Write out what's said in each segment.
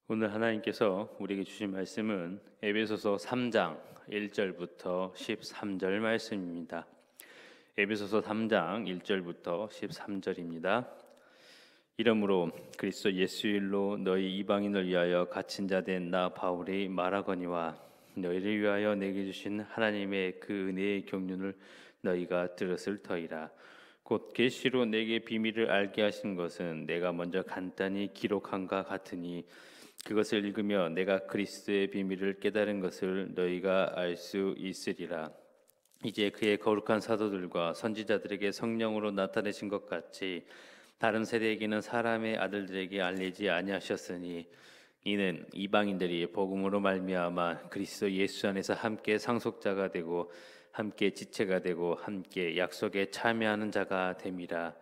오늘 하나님께서 우리에게 주신 말씀은 에베소서 3장 1절부터 13절 말씀입니다. 에베소서 3장 1절부터 13절입니다. 이러므로 그리스도 예수 일로 너희 이방인을 위하여 갇힌 자 된 나 바울이 말하거니와 너희를 위하여 내게 주신 하나님의 그 은혜의 경륜을 너희가 들었을 터이라. 곧 계시로 내게 비밀을 알게 하신 것은 내가 먼저 간단히 기록한과 같으니 그것을 읽으며 내가 그리스도의 비밀을 깨달은 것을 너희가 알 수 있으리라. 이제 그의 거룩한 사도들과 선지자들에게 성령으로 나타내신 것 같이 다른 세대에게는 사람의 아들들에게 알리지 아니하셨으니 이는 이방인들이 복음으로 말미암아 그리스도 예수 안에서 함께 상속자가 되고 함께 지체가 되고 함께 약속에 참여하는 자가 됨이라.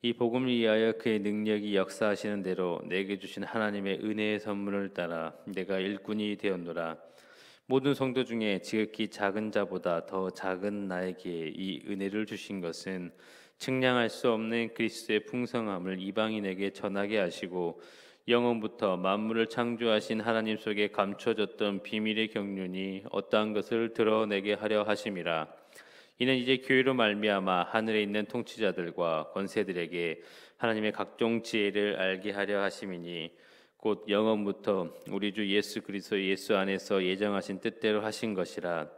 이 복음을 위하여 그의 능력이 역사하시는 대로 내게 주신 하나님의 은혜의 선물을 따라 내가 일꾼이 되었노라. 모든 성도 중에 지극히 작은 자보다 더 작은 나에게 이 은혜를 주신 것은 측량할 수 없는 그리스도의 풍성함을 이방인에게 전하게 하시고 영원부터 만물을 창조하신 하나님 속에 감춰졌던 비밀의 경륜이 어떠한 것을 드러내게 하려 하심이라. 이는 이제 교회로 말미암아 하늘에 있는 통치자들과 권세들에게 하나님의 각종 지혜를 알게 하려 하심이니 곧 영원부터 우리 주 예수 그리스도 예수 안에서 예정하신 뜻대로 하신 것이라.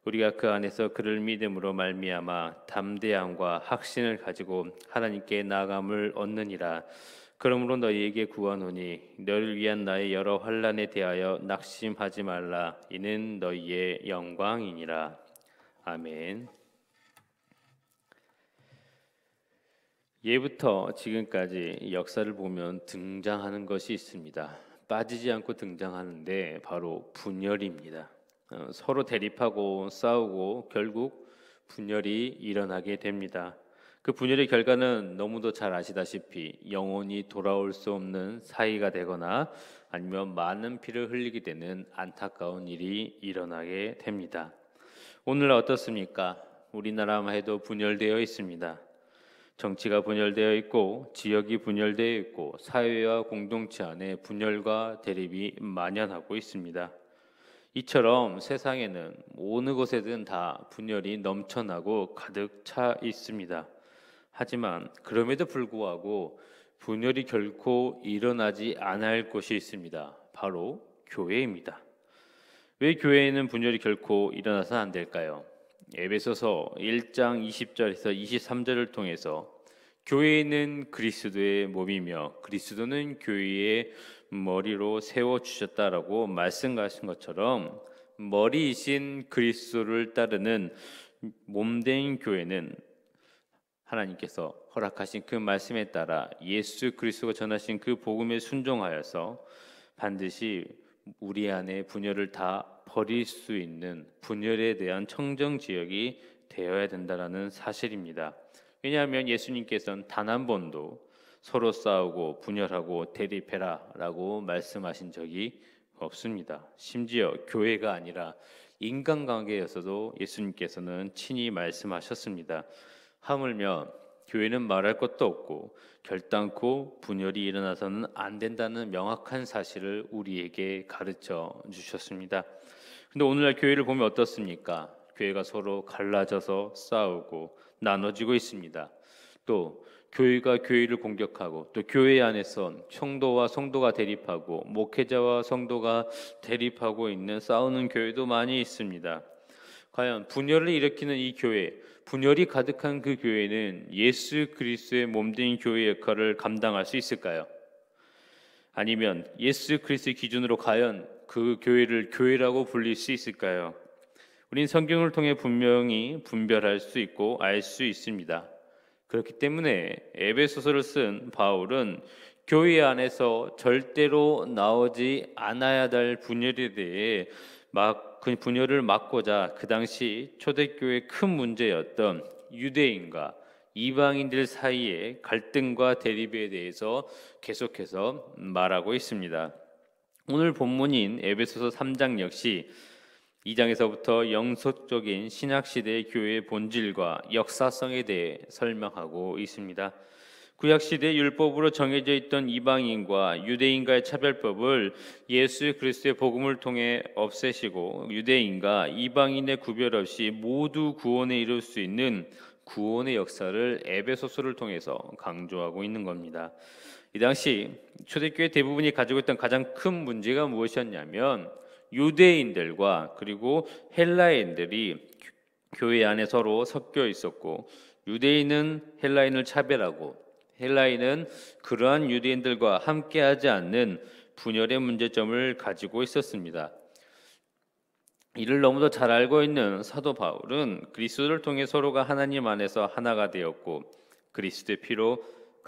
우리가 그 안에서 그를 믿음으로 말미암아 담대함과 확신을 가지고 하나님께 나아감을 얻느니라. 그러므로 너희에게 구하노니 너를 위한 나의 여러 환난에 대하여 낙심하지 말라. 이는 너희의 영광이니라. 아멘. 예부터 지금까지 역사를 보면 등장하는 것이 있습니다. 빠지지 않고 등장하는데 바로 분열입니다. 서로 대립하고 싸우고 결국 분열이 일어나게 됩니다. 그 분열의 결과는 너무도 잘 아시다시피 영원히 돌아올 수 없는 사이가 되거나 아니면 많은 피를 흘리게 되는 안타까운 일이 일어나게 됩니다. 오늘 어떻습니까? 우리나라만 해도 분열되어 있습니다. 정치가 분열되어 있고 지역이 분열되어 있고 사회와 공동체 안에 분열과 대립이 만연하고 있습니다. 이처럼 세상에는 어느 곳에든 다 분열이 넘쳐나고 가득 차 있습니다. 하지만 그럼에도 불구하고 분열이 결코 일어나지 않을 곳이 있습니다. 바로 교회입니다. 왜 교회에는 분열이 결코 일어나서 안 될까요? 에베소서 1장 20절에서 23절을 통해서 교회는 그리스도의 몸이며 그리스도는 교회의 머리로 세워주셨다라고 말씀하신 것처럼 머리이신 그리스도를 따르는 몸된 교회는 하나님께서 허락하신 그 말씀에 따라 예수 그리스도가 전하신 그 복음에 순종하여서 반드시 우리 안에 분열을 다 버릴 수 있는 분열에 대한 청정 지역이 되어야 된다라는 사실입니다. 왜냐하면 예수님께서는 단 한 번도 서로 싸우고 분열하고 대립해라라고 말씀하신 적이 없습니다. 심지어 교회가 아니라 인간관계에서도 예수님께서는 친히 말씀하셨습니다. 하물며 교회는 말할 것도 없고 결단코 분열이 일어나서는 안 된다는 명확한 사실을 우리에게 가르쳐 주셨습니다. 근데 오늘날 교회를 보면 어떻습니까? 교회가 서로 갈라져서 싸우고 나눠지고 있습니다. 또 교회가 교회를 공격하고 또 교회 안에서 성도와 성도가 대립하고 목회자와 성도가 대립하고 있는 싸우는 교회도 많이 있습니다. 과연 분열을 일으키는 이 교회, 분열이 가득한 그 교회는 예수 그리스도의 몸된 교회 역할을 감당할 수 있을까요? 아니면 예수 그리스도의 기준으로 과연 그 교회를 교회라고 불릴 수 있을까요? 우린 성경을 통해 분명히 분별할 수 있고 알 수 있습니다. 그렇기 때문에 에베소서를 쓴 바울은 교회 안에서 절대로 나오지 않아야 될 분열에 대해 그 분열을 막고자 그 당시 초대교회의 큰 문제였던 유대인과 이방인들 사이의 갈등과 대립에 대해서 계속해서 말하고 있습니다. 오늘 본문인 에베소서 3장 역시 2장에서부터 영속적인 신약시대의 교회의 본질과 역사성에 대해 설명하고 있습니다. 구약시대 율법으로 정해져 있던 이방인과 유대인과의 차별법을 예수 그리스도의 복음을 통해 없애시고 유대인과 이방인의 구별 없이 모두 구원에 이룰 수 있는 구원의 역사를 에베소서를 통해서 강조하고 있는 겁니다. 이 당시 초대교회 대부분이 가지고 있던 가장 큰 문제가 무엇이었냐면 유대인들과 그리고 헬라인들이 교회 안에 서로 섞여 있었고 유대인은 헬라인을 차별하고 헬라인은 그러한 유대인들과 함께하지 않는 분열의 문제점을 가지고 있었습니다. 이를 너무도 잘 알고 있는 사도 바울은 그리스도를 통해 서로가 하나님 안에서 하나가 되었고 그리스도의 피로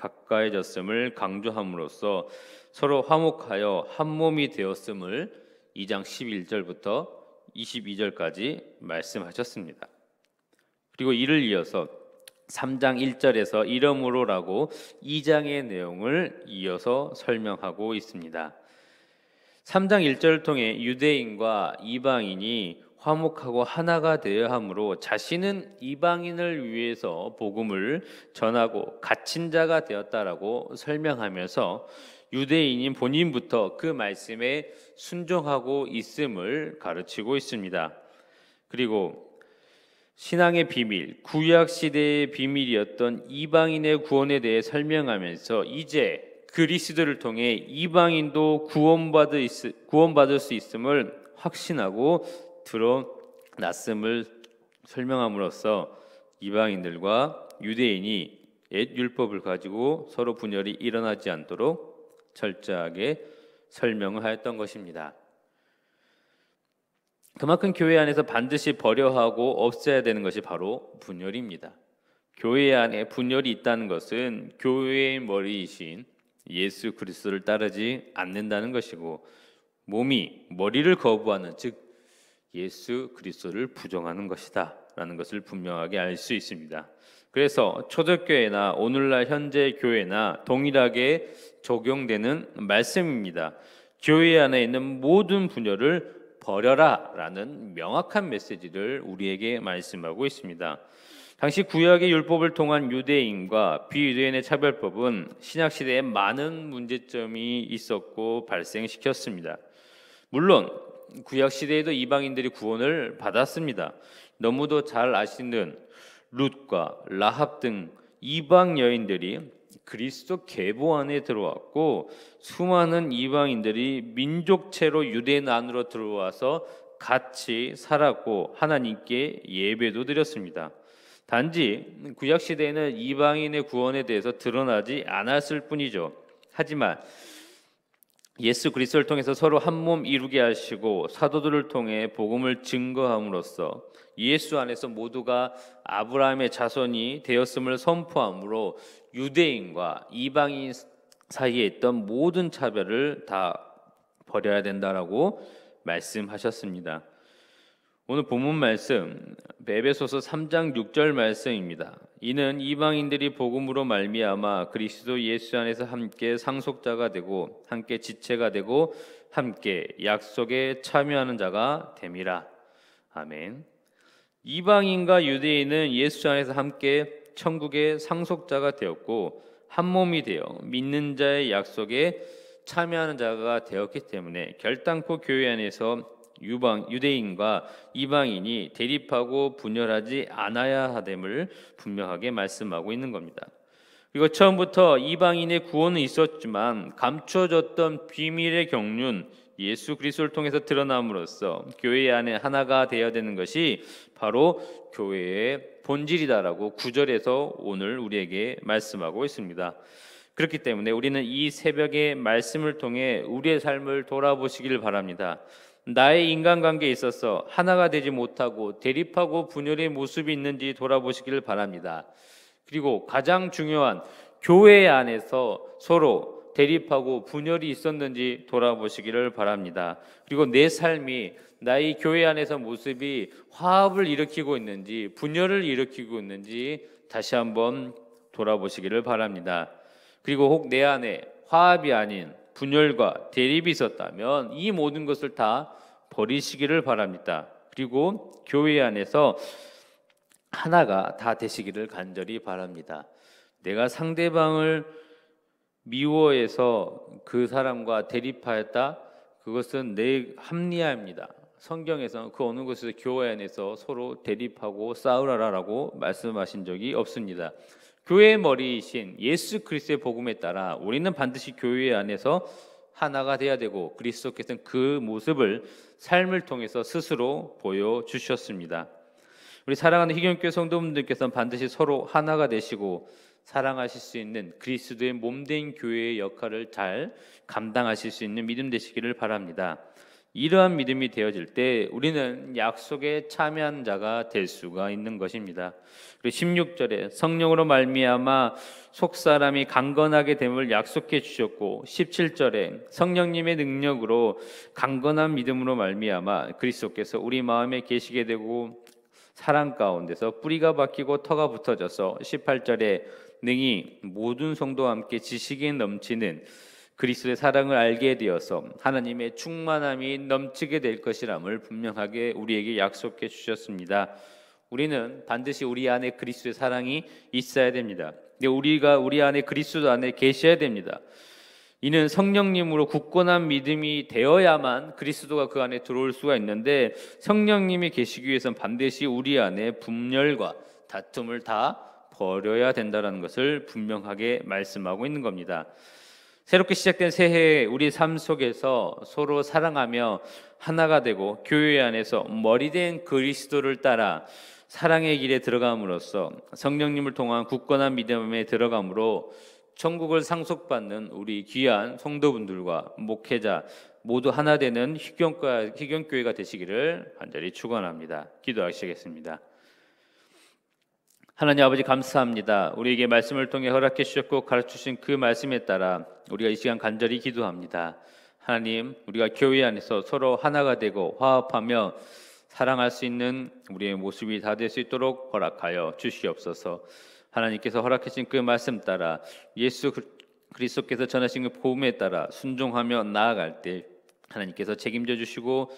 가까이졌음을 강조함으로써 서로 화목하여 한 몸이 되었음을 2장 11절부터 22절까지 말씀하셨습니다. 그리고 이를 이어서 3장 1절에서 이러므로라고 2장의 내용을 이어서 설명하고 있습니다. 3장 1절을 통해 유대인과 이방인이 화목하고 하나가 되어야 하므로 자신은 이방인을 위해서 복음을 전하고 갇힌 자가 되었다라고 설명하면서 유대인인 본인부터 그 말씀에 순종하고 있음을 가르치고 있습니다. 그리고 신앙의 비밀, 구약 시대의 비밀이었던 이방인의 구원에 대해 설명하면서 이제 그리스도를 통해 이방인도 구원받을 수 있음을 확신하고 드러났음을 설명함으로써 이방인들과 유대인이 옛 율법을 가지고 서로 분열이 일어나지 않도록 철저하게 설명을 하였던 것입니다. 그만큼 교회 안에서 반드시 버려하고 없애야 되는 것이 바로 분열입니다. 교회 안에 분열이 있다는 것은 교회의 머리이신 예수 그리스도를 따르지 않는다는 것이고 몸이 머리를 거부하는 즉 예수 그리스도를 부정하는 것이다 라는 것을 분명하게 알 수 있습니다. 그래서 초대교회나 오늘날 현재 교회나 동일하게 적용되는 말씀입니다. 교회 안에 있는 모든 분열을 버려라 라는 명확한 메시지를 우리에게 말씀하고 있습니다. 당시 구약의 율법을 통한 유대인과 비유대인의 차별법은 신약시대에 많은 문제점이 있었고 발생시켰습니다. 물론 구약시대에도 이방인들이 구원을 받았습니다. 너무도 잘 아시는 룻과 라합 등 이방 여인들이 그리스도 계보 안에 들어왔고 수많은 이방인들이 민족체로 유대인 안으로 들어와서 같이 살았고 하나님께 예배도 드렸습니다. 단지 구약 시대에는 이방인의 구원에 대해서 드러나지 않았을 뿐이죠. 하지만 예수 그리스도를 통해서 서로 한 몸 이루게 하시고 사도들을 통해 복음을 증거함으로써 예수 안에서 모두가 아브라함의 자손이 되었음을 선포함으로 유대인과 이방인 사이에 있던 모든 차별을 다 버려야 된다라고 말씀하셨습니다. 오늘 본문 말씀 에베소서 3장 6절 말씀입니다. 이는 이방인들이 복음으로 말미암아 그리스도 예수 안에서 함께 상속자가 되고 함께 지체가 되고 함께 약속에 참여하는 자가 됨이라. 아멘. 이방인과 유대인은 예수 안에서 함께 천국의 상속자가 되었고 한 몸이 되어 믿는 자의 약속에 참여하는 자가 되었기 때문에 결단코 교회 안에서 유대인과 이방인이 대립하고 분열하지 않아야 하됨을 분명하게 말씀하고 있는 겁니다. 그리고 처음부터 이방인의 구원은 있었지만 감춰졌던 비밀의 경륜 예수 그리스도를 통해서 드러남으로써 교회 안에 하나가 되어야 되는 것이 바로 교회의 본질이다라고 9절에서 오늘 우리에게 말씀하고 있습니다. 그렇기 때문에 우리는 이 새벽의 말씀을 통해 우리의 삶을 돌아보시길 바랍니다. 나의 인간관계에 있어서 하나가 되지 못하고 대립하고 분열의 모습이 있는지 돌아보시길 바랍니다. 그리고 가장 중요한 교회 안에서 서로 대립하고 분열이 있었는지 돌아보시기를 바랍니다. 그리고 내 삶이 나의 교회 안에서 모습이 화합을 일으키고 있는지 분열을 일으키고 있는지 다시 한번 돌아보시기를 바랍니다. 그리고 혹 내 안에 화합이 아닌 분열과 대립이 있었다면 이 모든 것을 다 버리시기를 바랍니다. 그리고 교회 안에서 하나가 다 되시기를 간절히 바랍니다. 내가 상대방을 미워해서 그 사람과 대립하였다? 그것은 내 합리화입니다. 성경에서는 그 어느 곳에서 교회 안에서 서로 대립하고 싸우라라고 말씀하신 적이 없습니다. 교회의 머리이신 예수 그리스도의 복음에 따라 우리는 반드시 교회 안에서 하나가 돼야 되고 그리스도께서는 그 모습을 삶을 통해서 스스로 보여주셨습니다. 우리 사랑하는 희경교회 성도분들께서는 반드시 서로 하나가 되시고 사랑하실 수 있는 그리스도의 몸된 교회의 역할을 잘 감당하실 수 있는 믿음 되시기를 바랍니다. 이러한 믿음이 되어질 때 우리는 약속에 참여한 자가 될 수가 있는 것입니다. 그리고 16절에 성령으로 말미암아 속사람이 강건하게 됨을 약속해 주셨고, 17절에 성령님의 능력으로 강건한 믿음으로 말미암아 그리스도께서 우리 마음에 계시게 되고 사랑 가운데서 뿌리가 박히고 터가 붙어져서, 18절에 능히 모든 성도와 함께 지식에 넘치는 그리스도의 사랑을 알게 되어서 하나님의 충만함이 넘치게 될 것이람을 분명하게 우리에게 약속해 주셨습니다. 우리는 반드시 우리 안에 그리스도의 사랑이 있어야 됩니다. 우리가 우리 안에 그리스도 안에 계셔야 됩니다. 이는 성령님으로 굳건한 믿음이 되어야만 그리스도가 그 안에 들어올 수가 있는데, 성령님이 계시기 위해서는 반드시 우리 안에 분열과 다툼을 다 버려야 된다는 것을 분명하게 말씀하고 있는 겁니다. 새롭게 시작된 새해에 우리 삶 속에서 서로 사랑하며 하나가 되고 교회 안에서 머리된 그리스도를 따라 사랑의 길에 들어감으로써 성령님을 통한 굳건한 믿음에 들어감으로 천국을 상속받는 우리 귀한 성도분들과 목회자 모두 하나 되는 희경교회가 되시기를 간절히 축원합니다. 기도하시겠습니다. 하나님 아버지, 감사합니다. 우리에게 말씀을 통해 허락해 주셨고 가르쳐 주신 그 말씀에 따라 우리가 이 시간 간절히 기도합니다. 하나님, 우리가 교회 안에서 서로 하나가 되고 화합하며 사랑할 수 있는 우리의 모습이 다 될 수 있도록 허락하여 주시옵소서. 하나님께서 허락해 주신 그 말씀 따라 예수 그리스도께서 전하신 그 복음에 따라 순종하며 나아갈 때 하나님께서 책임져 주시고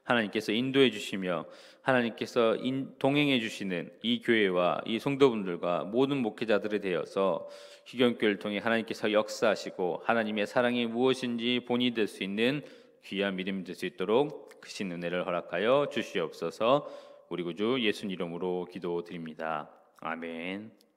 하나님께서 인도해 주시며 하나님께서 동행해 주시는 이 교회와 이 성도분들과 모든 목회자들에 대해서 희경교회를 통해 하나님께서 역사하시고 하나님의 사랑이 무엇인지 본이 될 수 있는 귀한 믿음이 될 수 있도록 크신 은혜를 허락하여 주시옵소서. 우리 구주 예수님 이름으로 기도드립니다. 아멘.